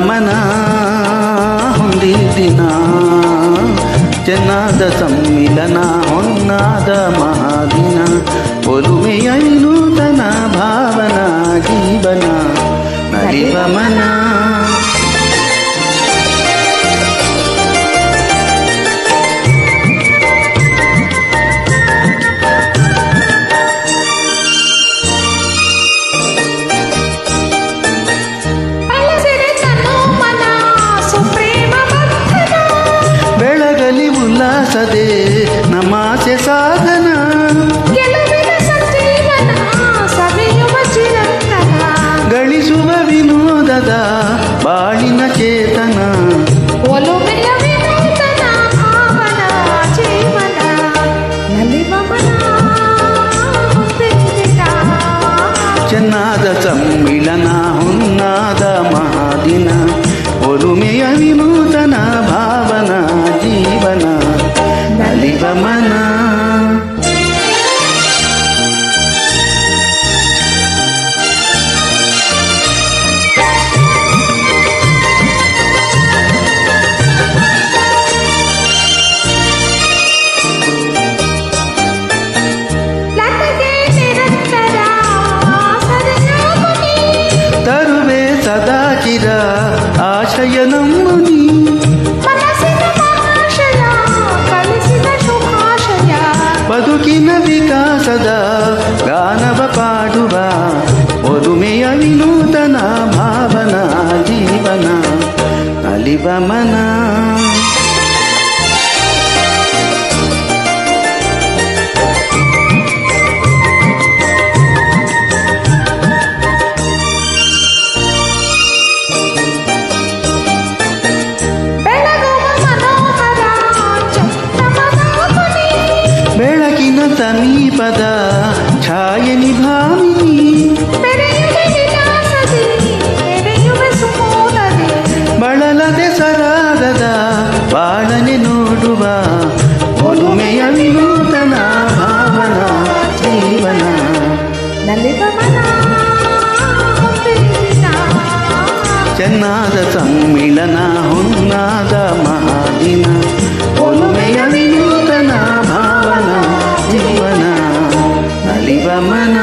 ಮನ ಹೊಂದಿದಿನ ಚೆನ್ನಾದ ಸಮ್ಮಿಲನ ಹೊನ್ನಾದ ಮಹಾದಿನ ಒಲುಮೆಯ ವಿನೂತನ ಭಾವನ ಜೀವನ ನಲಿವ ಮನ ಉಲ್ಲಾಸದೆ ನಮಾಸೆ ಸಾಧನ ಗಳಿಸುವ ವಿನೋದದ ಬಾಳಿನ ಚೇತನ ಚೆನ್ನಾದ ಸಮ್ಮಿಲನ ಹೊನ್ನಾದ ಮಹಾದಿನ ಒಲುಮೆಯ ವಿನೂತನ ಭಾವನ ಜೀವನ ನಲಿವ ಮನ ತರುವೆ ಸದಾಚಿರ ಆಶಯ ನಮ್ಮುನಿ ಬದುಕಿನ ವಿಕಾಸದ ಗಾನವ ಪಾಡುವ ಒಲುಮೆಯ ವಿನೂತನ ಭಾವನ ಜೀವನ ನಲಿವ ಮನ ಬೆಳಕಿನ ಸಮೀಪದ ಛಾಯೆ ನಿಭಾಮಿನಿ ಬಳಲದೆ ಸರಾಗದ ಬಾಳನೆ ನೋಡುವ ಒಲುಮೆಯ ವಿನೂತನ ಭಾವನ ಜೀವನ ಚೆನ್ನಾದ ಸಮ್ಮಿಲನ ಹೊನ್ನಾದ ಮಹಾದಿನ ಒಲುಮೆಯ ವಿನೂತನ ಭಾವನ ಜೀವನ ನಲಿವ ಮನ